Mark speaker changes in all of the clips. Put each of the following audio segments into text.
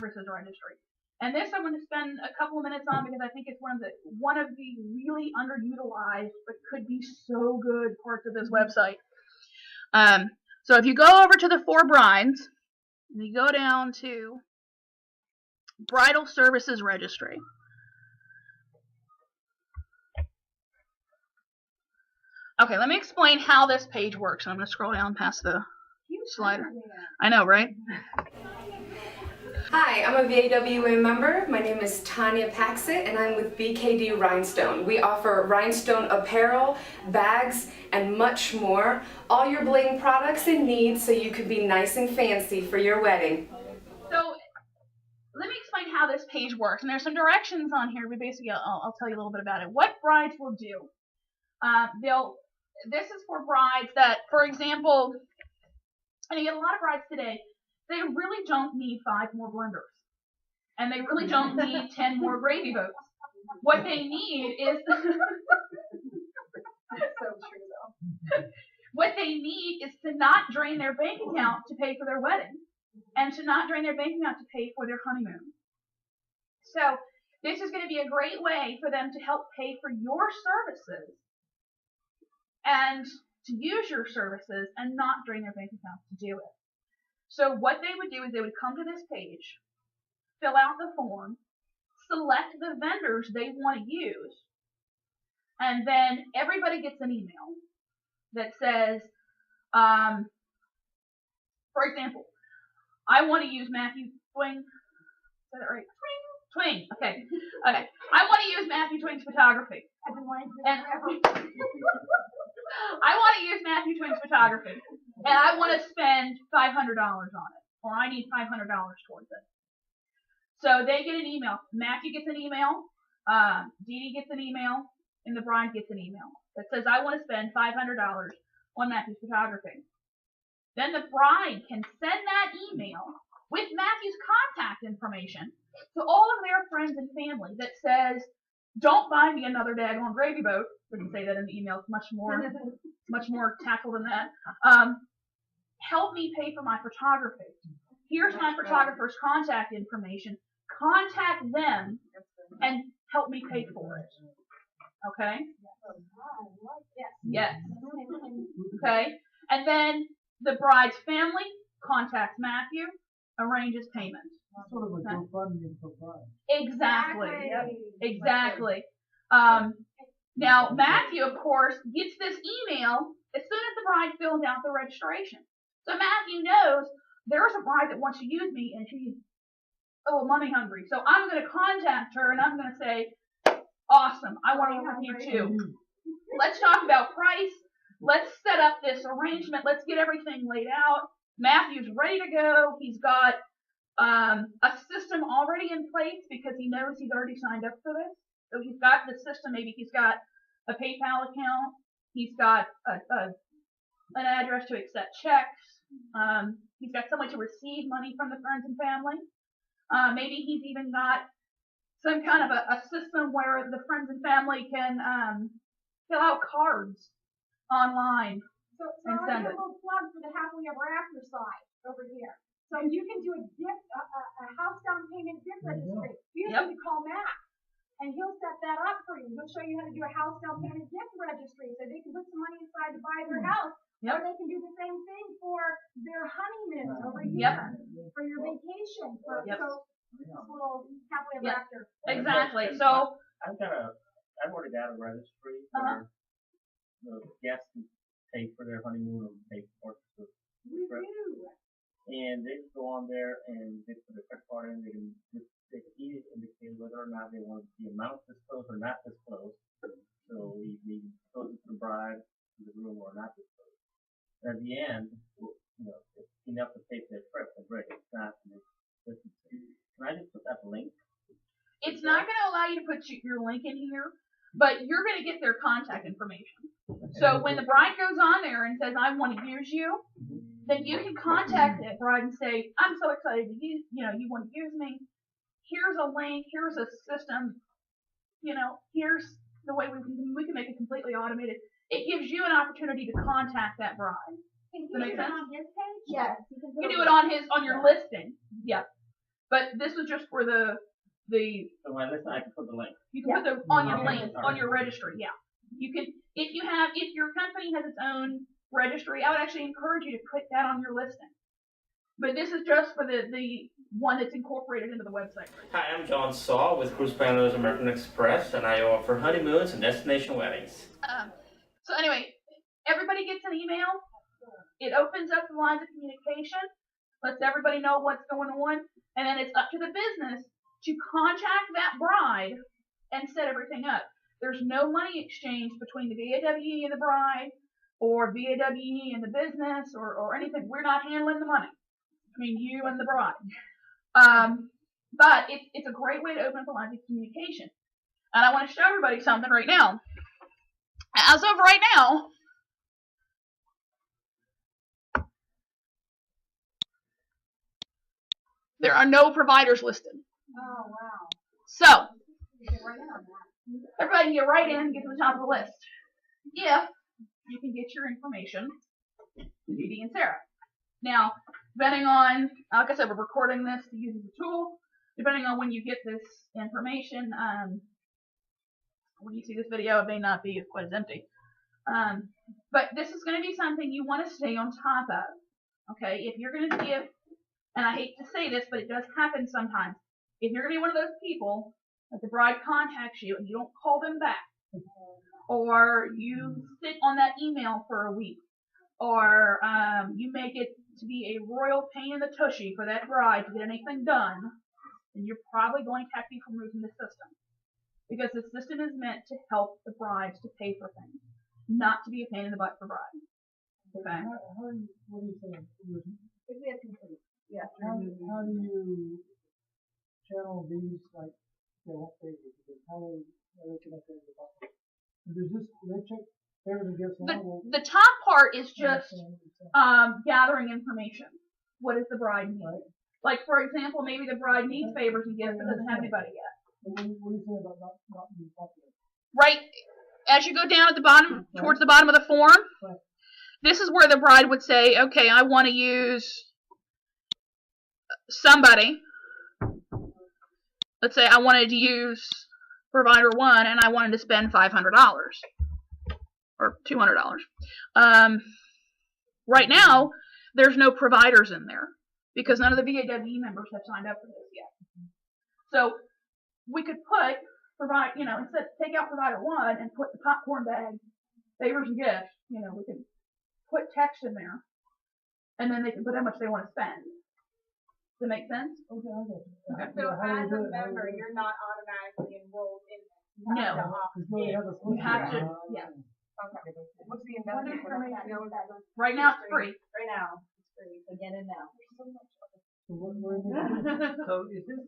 Speaker 1: Services Registry. And this I'm going to spend a couple of minutes on because I think it's one of the really underutilized but could be so good parts of this website. So if you go over to the For Brides, and you go down to Bridal Services Registry. Okay, let me explain how this page works. I'm going to scroll down past the slider. I know, right?
Speaker 2: Hi, I'm a VAWE member. My name is Tanya Paxett, and I'm with BKD Rhinestone. We offer rhinestone apparel, bags, and much more. All your bling products and needs so you can be nice and fancy for your wedding.
Speaker 1: So, let me explain how this page works. And there's some directions on here, but basically I'll tell you a little bit about it. What brides will do, this is for brides that, for example, and you get a lot of brides today, they really don't need 5 more blenders. And they really don't need 10 more gravy boats. What they need is what they need is to not drain their bank account to pay for their wedding, and to not drain their bank account to pay for their honeymoon. So this is going to be a great way for them to help pay for your services and to use your services and not drain their bank account to do it. So what they would do is they would come to this page, fill out the form, select the vendors they want to use, and then everybody gets an email that says, for example, I want to use Matthew Twing. Is that right? Twing. Okay. I want to use Matthew Twing's photography. And I want to use Matthew Twing's photography, and I want to spend $500 on it, or I need $500 towards it. So they get an email. Matthew gets an email. Didi gets an email, and the bride gets an email that says, I want to spend $500 on Matthew's photography. Then the bride can send that email with Matthew's contact information to all of their friends and family that says, don't buy me another daggone gravy boat. We can say that in the email. It's much more tactful than that. Help me pay for my photography. Here's my photographer's contact information. Contact them and help me pay for it. Okay? Yes. Okay? And then the bride's family contacts Matthew, arranges payment.
Speaker 3: Sort of a GoFundMe for bride.
Speaker 1: Exactly. Exactly. Now, Matthew, of course, gets this email as soon as the bride fills out the registration. So Matthew knows there's a bride that wants to use me, and she's money hungry. So I'm going to contact her, and I'm going to say, awesome, I want to work with you too. Let's talk about price. Let's set up this arrangement. Let's get everything laid out. Matthew's ready to go. He's got a system already in place because he knows he's already signed up for this. So he's got the system. Maybe he's got a PayPal account. He's got an address to accept checks. He's got someone to receive money from the friends and family. Maybe he's even got some kind of a system where the friends and family can fill out cards online and send it.
Speaker 4: So I have a little plug for the happily ever after side over here. So you can do a house down payment gift registry. You just need to call Matt, and he'll set that up for you. He'll show you how to do a house down payment gift registry, so they can put some money aside to buy their house, or they can do the same thing for their honeymoon over here, for your vacation. So this little happily ever after.
Speaker 1: Exactly. So
Speaker 3: I've already got a registry where the guests can pay for their honeymoon or pay for it.
Speaker 4: We do.
Speaker 3: And they just go on there and they put their credit card in. They can easily indicate whether or not they want the amount disclosed or not disclosed. So we disclose it to the bride, to the groom, or not disclosed. And at the end, it's enough to pay for their trip. And great. It's not. Can I just put that link?
Speaker 1: It's not going to allow you to put your link in here, but you're going to get their contact information. So when the bride goes on there and says, I want to use you, then you can contact that bride and say, I'm so excited to use, you want to use me. Here's a link. Here's a system. Here's the way we can make it completely automated. It gives you an opportunity to contact that bride.
Speaker 4: Can he do it on his page?
Speaker 1: Yes. You can do it on your listing. Yeah. But this was just for the
Speaker 3: So my list, I can put the link.
Speaker 1: you can put the on your link on your registry. Yeah, you can if your company has its own registry. I would actually encourage you to put that on your listing. But this is just for the one that's incorporated into the website.
Speaker 5: Hi, I'm John Saul with Cruise Planners American Express, and I offer honeymoons and destination weddings.
Speaker 1: So anyway, everybody gets an email. It opens up the lines of communication, lets everybody know what's going on, and then it's up to the business to contact that bride and set everything up. There's no money exchange between the VAWE and the bride, or VAWE and the business, or anything. We're not handling the money between you and the bride. But it's a great way to open up the lines of communication. And I want to show everybody something right now. As of right now, there are no providers listed.
Speaker 4: Oh, wow.
Speaker 1: So,
Speaker 4: You can write in on that.
Speaker 1: everybody can get right in and get to the top of the list. If you can get your information to Didi and Sarah. Now, depending on, like I said, we're recording this to use as a tool. Depending on when you get this information, when you see this video, it may not be quite as empty. But this is going to be something you want to stay on top of. Okay, if you're going to give, and I hate to say this, but it does happen sometimes. If you're going to be one of those people that the bride contacts you and you don't call them back, or you sit on that email for a week, or you make it to be a royal pain in the tushy for that bride to get anything done, then you're probably going to have to be removed from the system. Because the system is meant to help the brides to pay for things, not to be a pain in the butt for brides. Okay?
Speaker 6: What do you think?
Speaker 1: Yeah.
Speaker 6: How do you channel these, like, they won't favor? How do they connect to the bottom? Does this, do they check favors and gifts now?
Speaker 1: The top part is just gathering information. What does the bride need?
Speaker 6: Right.
Speaker 1: Like, for example, maybe the bride needs favors and gifts but doesn't have anybody yet.
Speaker 6: What do you say about not being popular?
Speaker 1: Right as you go down at the bottom, towards the bottom of the form,
Speaker 6: Right.
Speaker 1: this is where the bride would say, okay, I want to use somebody. Let's say I wanted to use provider 1 and I wanted to spend $500 or $200. Right now, there's no providers in there because none of the VAWE members have signed up for this yet. So we could put instead take out provider 1 and put the popcorn bag, favors and gifts. We could put text in there, and then they can put how much they want to spend. Does that make sense?
Speaker 6: Okay, I got you.
Speaker 1: Okay.
Speaker 4: So
Speaker 6: How do
Speaker 4: as
Speaker 6: we do
Speaker 4: a
Speaker 6: it? How do
Speaker 4: member,
Speaker 6: we do it?
Speaker 4: you're not automatically enrolled in this. You
Speaker 1: No.
Speaker 4: have to opt
Speaker 6: Because we
Speaker 4: in.
Speaker 6: have a
Speaker 1: You have to, yeah.
Speaker 4: Okay. What's the investment for that?
Speaker 1: Right now it's free.
Speaker 4: Right now, it's free. So get in now.
Speaker 6: So what do we
Speaker 7: So is this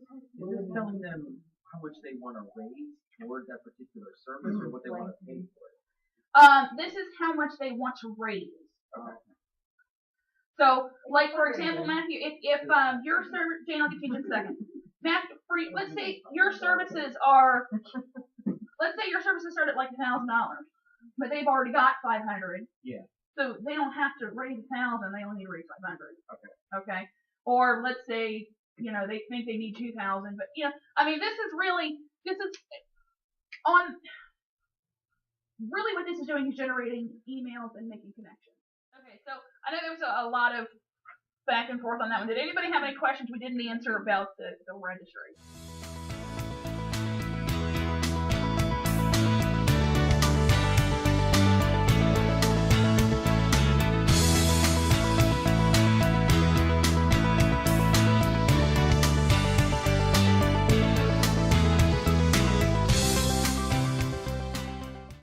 Speaker 7: telling them how much they want to raise towards that particular service or what they want to pay for it?
Speaker 1: This is how much they want to raise.
Speaker 7: Okay.
Speaker 1: So, like for example, Matthew, if your service, Jane, I'll get to you in just a second. Matthew, let's say your services start at like $1,000, but they've already got $500.
Speaker 7: Yeah.
Speaker 1: So they don't have to raise $1,000; they only need to raise $500.
Speaker 7: Okay.
Speaker 1: Okay. Or let's say they think they need $2,000, but this is on. Really, what this is doing is generating emails and making connections. Okay, so I know there was a lot of back and forth on that one. Did anybody have any questions we didn't answer about the registry?